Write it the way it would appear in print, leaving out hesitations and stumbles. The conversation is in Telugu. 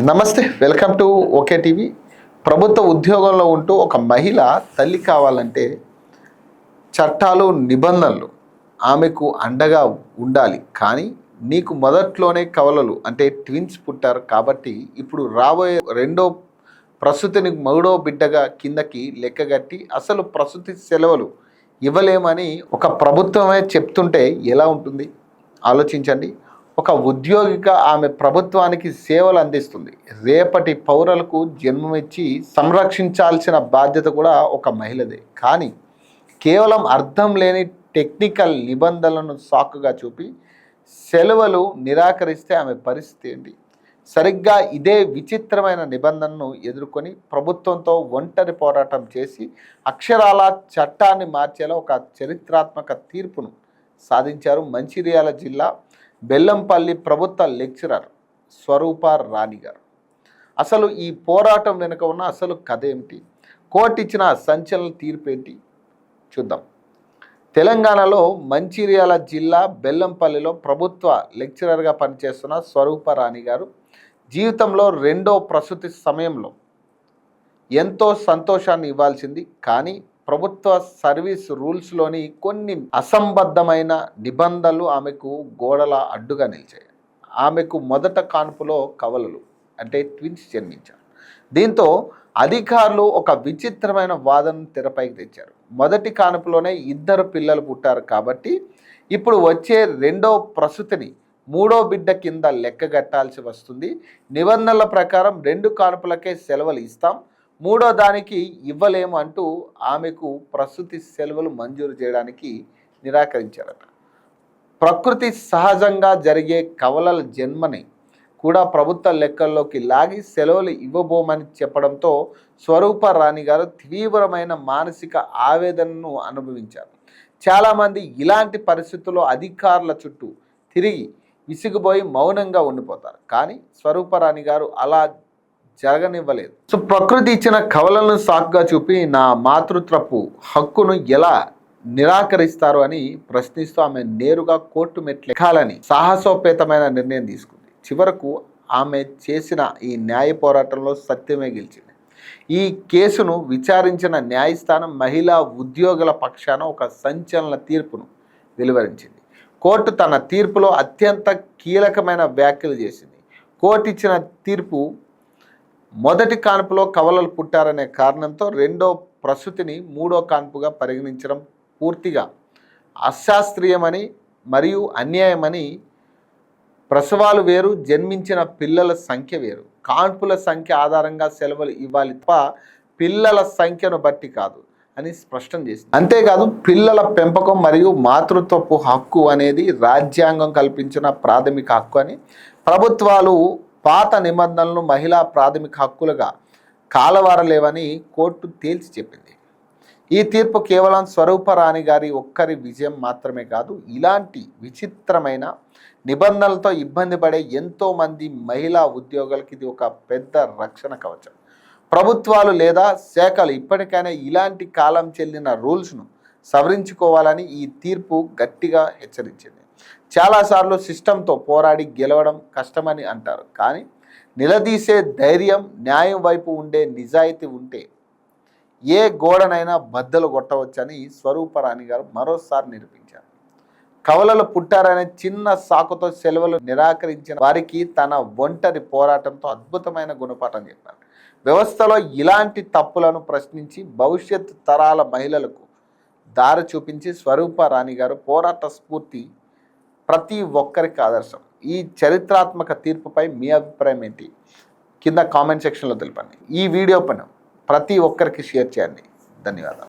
నమస్తే, వెల్కమ్ టు ఓకే టీవీ. ప్రభుత్వ ఉద్యోగంలో ఉంటూ ఒక మహిళ తల్లి కావాలంటే చట్టాలు, నిబంధనలు ఆమెకు అండగా ఉండాలి. కానీ నీకు మొదట్లోనే కవలలు అంటే ట్విన్స్ పుట్టారు కాబట్టి ఇప్పుడు రాబోయే రెండో ప్రసూతిని మూడో బిడ్డగా కిందకి లెక్కగట్టి అసలు ప్రసూతి సెలవులు ఇవ్వలేమని ఒక ప్రభుత్వమే చెప్తుంటే ఎలా ఉంటుంది ఆలోచించండి. ఒక ఉద్యోగిగా ఆమె ప్రభుత్వానికి సేవలు అందిస్తుంది. రేపటి పౌరులకు జన్మమిచ్చి సంరక్షించాల్సిన బాధ్యత కూడా ఒక మహిళదే. కానీ కేవలం అర్థం లేని టెక్నికల్ నిబంధనలను సాకుగా చూపి సెలవులు నిరాకరిస్తే ఆమె పరిస్థితి ఏంటి? సరిగ్గా ఇదే విచిత్రమైన నిబంధనను ఎదుర్కొని ప్రభుత్వంతో ఒంటరి పోరాటం చేసి అక్షరాల చట్టాన్ని మార్చేలా ఒక చరిత్రాత్మక తీర్పును సాధించారు మంచిర్యాల జిల్లా బెల్లంపల్లి ప్రభుత్వ లెక్చరర్ స్వరూప రాణి గారు. అసలు ఈ పోరాటం వెనుక ఉన్న అసలు కథ ఏమిటి? కోర్టు ఇచ్చిన సంచలన తీర్పు ఏంటి చూద్దాం. తెలంగాణలో మంచిర్యాల జిల్లా బెల్లంపల్లిలో ప్రభుత్వ లెక్చరర్గా పనిచేస్తున్న స్వరూప రాణి గారు జీవితంలో రెండో ప్రసూతి సమయంలో ఎంతో సంతోషాన్ని ఇవ్వాల్సింది. కానీ ప్రభుత్వ సర్వీస్ రూల్స్లోని కొన్ని అసంబద్ధమైన నిబంధనలు ఆమెకు గోడల అడ్డుగా నిలిచాయి. ఆమెకు మొదట కాన్పులో కవలలు అంటే ట్విన్స్ జన్మించారు. దీంతో అధికారులు ఒక విచిత్రమైన వాదనను తెరపైకి తెచ్చారు. మొదటి కాన్పులోనే 2 పిల్లలు పుట్టారు కాబట్టి ఇప్పుడు వచ్చే రెండో ప్రసూతిని మూడో బిడ్డ కింద లెక్కగట్టాల్సి వస్తుంది. నిబంధనల ప్రకారం 2 కాన్పులకే సెలవులు ఇస్తాం, మూడో దానికి ఇవ్వలేము అంటూ ఆమెకు ప్రసూతి సెలవులు మంజూరు చేయడానికి నిరాకరించారట. ప్రకృతి సహజంగా జరిగే కవలల జన్మని కూడా ప్రభుత్వ లెక్కల్లోకి లాగి సెలవులు ఇవ్వబోమని చెప్పడంతో స్వరూప రాణి గారు తీవ్రమైన మానసిక ఆవేదనను అనుభవించారు. చాలామంది ఇలాంటి పరిస్థితుల్లో అధికారుల చుట్టూ తిరిగి విసిగిపోయి మౌనంగా ఉండిపోతారు. కానీ స్వరూప రాణి గారు అలా జరగనివ్వలేదు. సో ప్రకృతి ఇచ్చిన కవలను సాకుగా చూపి నా మాతృత్వపు హక్కును ఎలా నిరాకరిస్తారు అని ప్రశ్నిస్తూ ఆమె నేరుగా కోర్టు మెట్లెక్కాలని సాహసోపేతమైన నిర్ణయం తీసుకుంది. చివరకు ఆమె చేసిన ఈ న్యాయ పోరాటంలో సత్యమే గెలిచింది. ఈ కేసును విచారించిన న్యాయస్థానం మహిళా ఉద్యోగుల పక్షాన ఒక సంచలన తీర్పును వెలువరించింది. కోర్టు తన తీర్పులో అత్యంత కీలకమైన వ్యాఖ్యలు చేసింది. కోర్టు ఇచ్చిన తీర్పు మొదటి కాన్పులో కవలలు పుట్టారనే కారణంతో రెండో ప్రసూతిని మూడో కాన్పుగా పరిగణించడం పూర్తిగా అశాస్త్రీయమని మరియు అన్యాయమని, ప్రసవాలు వేరు, జన్మించిన పిల్లల సంఖ్య వేరు, కాన్పుల సంఖ్య ఆధారంగా సెలవులు ఇవ్వాలి తప్ప పిల్లల సంఖ్యను బట్టి కాదు అని స్పష్టం చేసింది. అంతేకాదు పిల్లల పెంపకం మరియు మాతృత్వపు హక్కు అనేది రాజ్యాంగం కల్పించిన ప్రాథమిక హక్కు అని, ప్రభుత్వాలు పాత నిబంధనలను మహిళా ప్రాథమిక హక్కులుగా కాలవారలేవని కోర్టు తేల్చి చెప్పింది. ఈ తీర్పు కేవలం స్వరూప రాణి గారి ఒక్కరి విజయం మాత్రమే కాదు, ఇలాంటి విచిత్రమైన నిబంధనలతో ఇబ్బంది పడే ఎంతోమంది మహిళా ఉద్యోగులకి ఇది ఒక పెద్ద రక్షణ కవచం. ప్రభుత్వాలు లేదా శాఖలు ఇప్పటికైనా ఇలాంటి కాలం చెల్లిన రూల్స్ను సవరించుకోవాలని ఈ తీర్పు గట్టిగా హెచ్చరించింది. చాలాసార్లు సిస్టంతో పోరాడి గెలవడం కష్టమని అంటారు. కానీ నిలదీసే ధైర్యం, న్యాయం వైపు ఉండే నిజాయితీ ఉంటే ఏ గోడనైనా బద్దలు కొట్టవచ్చని స్వరూప రాణి గారు మరోసారి నిరూపించారు. కవలలు పుట్టారనే చిన్న సాకుతో సెలవులు నిరాకరించిన వారికి తన ఒంటరి పోరాటంతో అద్భుతమైన గుణపాఠం చెప్పారు. వ్యవస్థలో ఇలాంటి తప్పులను ప్రశ్నించి భవిష్యత్ తరాల మహిళలకు దారి చూపించి స్వరూప రాణి గారు పోరాట స్ఫూర్తి ప్రతి ఒక్కరికి ఆదర్శం. ఈ చరిత్రాత్మక తీర్పుపై మీ అభిప్రాయం ఏంటి? కింద కామెంట్ సెక్షన్లో తెలపండి. ఈ వీడియో పైన ప్రతి ఒక్కరికి షేర్ చేయండి. ధన్యవాదాలు.